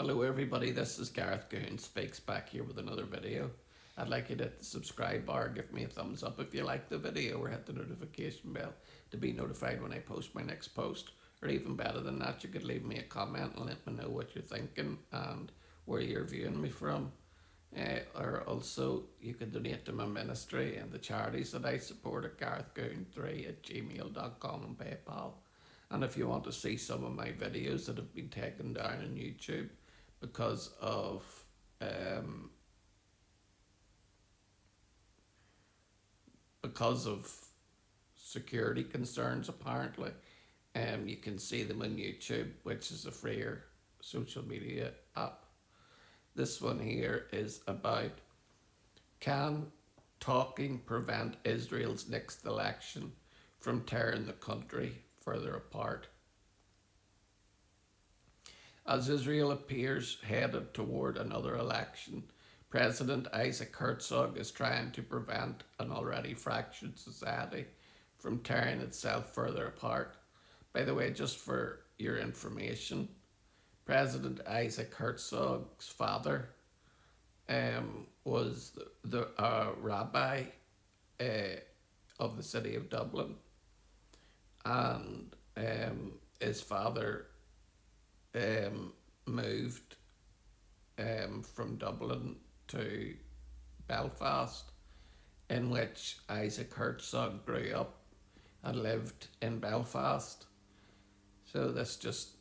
Hello everybody, this is Gareth Goon Speaks back here with another video. I'd like you to hit the subscribe bar, give me a thumbs up if you like the video, or hit the notification bell to be notified when I post my next post. Or even better than that, you could leave me a comment and let me know what you're thinking and where you're viewing me from. Or also, you can donate to my ministry and the charities that I support at garethgoon3@gmail.com and PayPal. And if you want to see some of my videos that have been taken down on YouTube because of um, because of security concerns, apparently, you can see them on YouTube, which is a freer social media app. This one here is about, can talking prevent Israel's next election from tearing the country further apart? As Israel appears headed toward another election, President Isaac Herzog is trying to prevent an already fractured society from tearing itself further apart. By the way, just for your information, President Isaac Herzog's father was the rabbi of the city of Dublin, and his father moved from Dublin to Belfast, in which Isaac Herzog grew up and lived in Belfast. So that's just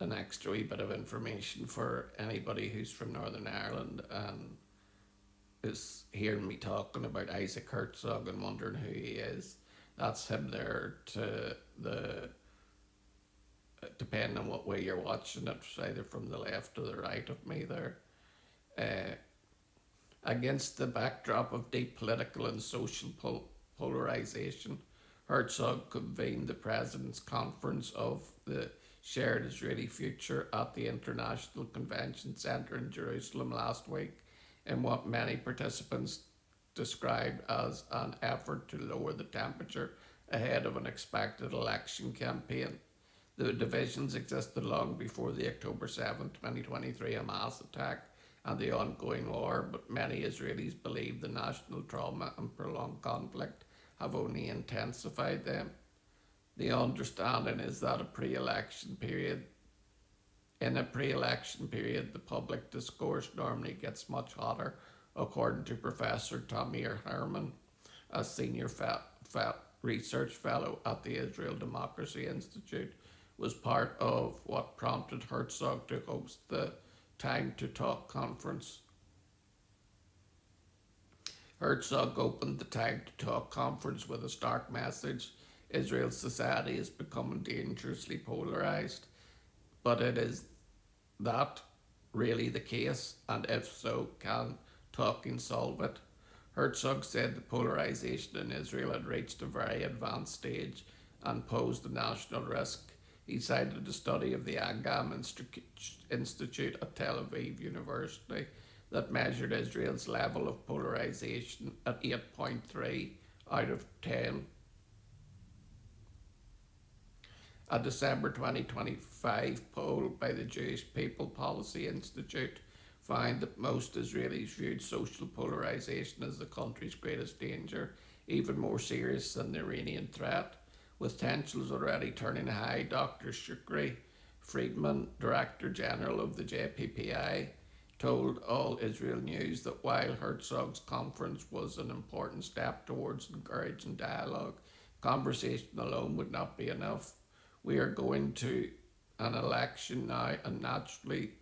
an extra wee bit of information for anybody who's from Northern Ireland and is hearing me talking about Isaac Herzog and wondering who he is. That's him there to the, depending on what way you're watching it, either from the left or the right of me there. Against the backdrop of deep political and social polarization, Herzog convened the President's Conference of the Shared Israeli Future at the International Convention Centre in Jerusalem last week, in what many participants described as an effort to lower the temperature ahead of an expected election campaign. The divisions existed long before the October 7, 2023 Hamas attack and the ongoing war, but many Israelis believe the national trauma and prolonged conflict have only intensified them. The understanding is that in a pre-election period, the public discourse normally gets much hotter, according to Professor Tamir Herman, a senior research fellow at the Israel Democracy Institute, was part of what prompted Herzog to host the Time to Talk conference. Herzog opened the Time to Talk conference with a stark message: Israel's society is becoming dangerously polarized. But is that really the case? And if so, can talking solve it? Herzog said the polarization in Israel had reached a very advanced stage and posed a national risk. He cited a study of the Agam Institute at Tel Aviv University that measured Israel's level of polarization at 8.3 out of 10. A December 2025 poll by the Jewish People Policy Institute found that most Israelis viewed social polarization as the country's greatest danger, even more serious than the Iranian threat. With tensions already turning high, Dr. Shukri Friedman, Director General of the JPPI, told All Israel News that while Herzog's conference was an important step towards encouraging dialogue, conversation alone would not be enough. We are going to an election now, and naturally,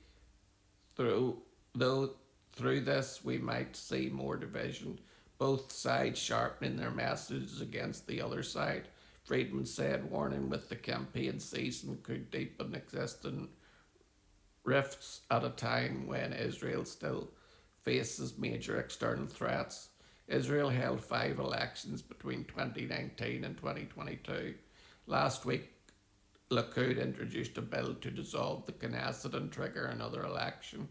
through this, we might see more division, both sides sharpening their messages against the other side. Friedman said, warning with the campaign season could deepen existing rifts at a time when Israel still faces major external threats. Israel held 5 elections between 2019 and 2022. Last week, Likud introduced a bill to dissolve the Knesset and trigger another election.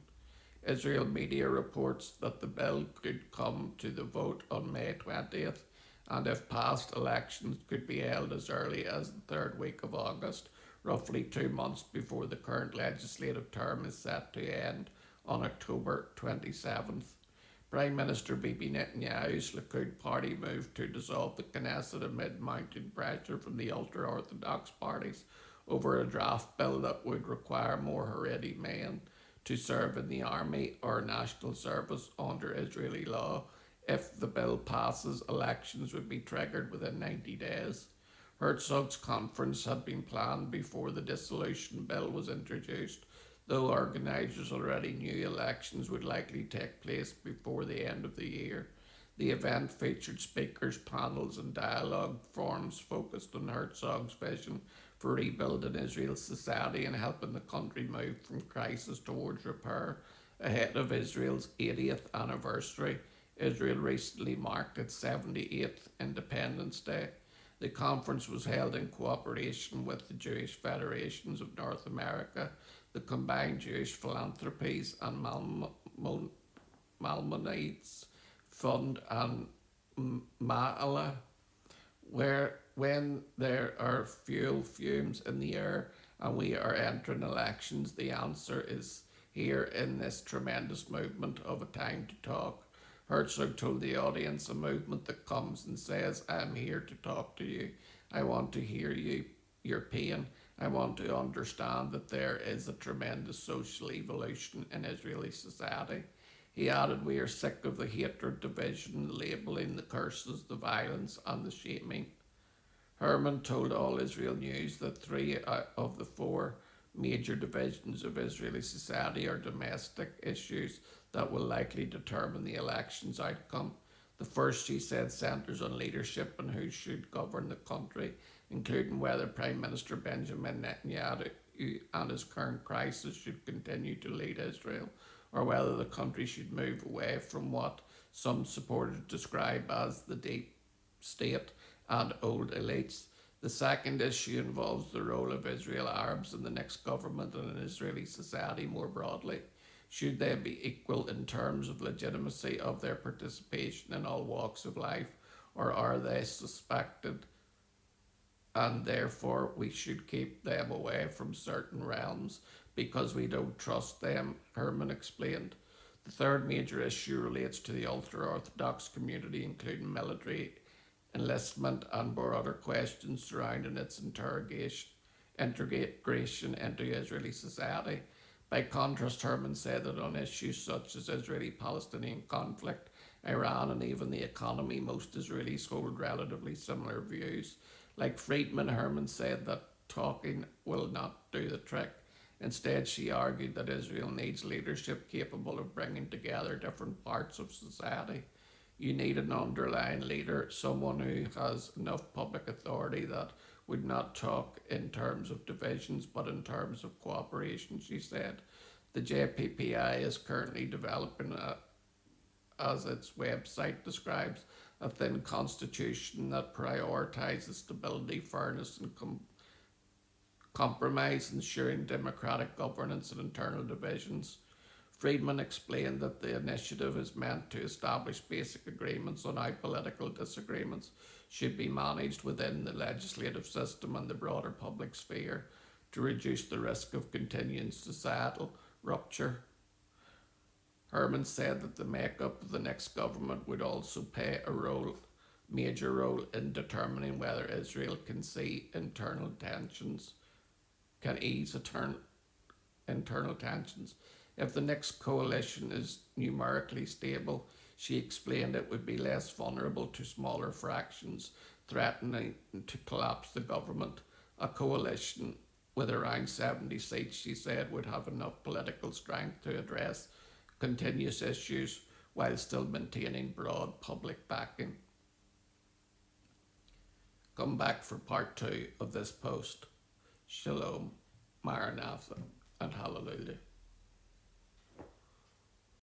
Israel media reports that the bill could come to the vote on May 20th, and if passed, elections could be held as early as the third week of August, roughly 2 months before the current legislative term is set to end on October 27th. Prime Minister Bibi Netanyahu's Likud party moved to dissolve the Knesset amid mounting pressure from the ultra-Orthodox parties over a draft bill that would require more Haredi men to serve in the army or national service under Israeli law. If the bill passes, elections would be triggered within 90 days. Herzog's conference had been planned before the dissolution bill was introduced, though organisers already knew elections would likely take place before the end of the year. The event featured speakers, panels and dialogue forums focused on Herzog's vision for rebuilding Israel's society and helping the country move from crisis towards repair. Ahead of Israel's 80th anniversary, Israel recently marked its 78th Independence Day. The conference was held in cooperation with the Jewish Federations of North America, the Combined Jewish Philanthropies and Maimonides Fund and Ma'ala. When there are fuel fumes in the air and we are entering elections, the answer is here in this tremendous movement of a time to talk. Herzog told the audience, a movement that comes and says, I'm here to talk to you. I want to hear your pain. I want to understand that there is a tremendous social evolution in Israeli society. He added, we are sick of the hatred, division, the labelling, the curses, the violence and the shaming. Herman told All Israel News that 3 of the 4 major divisions of Israeli society are domestic issues that will likely determine the election's outcome. The first, she said, centres on leadership and who should govern the country, including whether Prime Minister Benjamin Netanyahu and his current crisis should continue to lead Israel, or whether the country should move away from what some supporters describe as the deep state and old elites. The second issue involves the role of Israel Arabs in the next government and in Israeli society more broadly. Should they be equal in terms of legitimacy of their participation in all walks of life, or are they suspected and therefore we should keep them away from certain realms because we don't trust them, Herman explained. The third major issue relates to the ultra-Orthodox community, including military enlistment and broader questions surrounding its integration into Israeli society. By contrast, Herman said that on issues such as Israeli-Palestinian conflict, Iran and even the economy, most Israelis hold relatively similar views. Like Friedman, Herman said that talking will not do the trick. Instead, she argued that Israel needs leadership capable of bringing together different parts of society. You need an underlying leader, someone who has enough public authority that would not talk in terms of divisions but in terms of cooperation, she said. The JPPI is currently developing, as its website describes, a thin constitution that prioritises stability, fairness and compromise, ensuring democratic governance and internal divisions. Friedman explained that the initiative is meant to establish basic agreements on how political disagreements should be managed within the legislative system and the broader public sphere to reduce the risk of continuing societal rupture. Herman said that the makeup of the next government would also play a major role in determining whether Israel can ease internal tensions. If the next coalition is numerically stable, she explained it would be less vulnerable to smaller fractions threatening to collapse the government. A coalition with around 70 seats, she said, would have enough political strength to address continuous issues while still maintaining broad public backing. Come back for part 2 of this post. Shalom, Maranatha, and Hallelujah.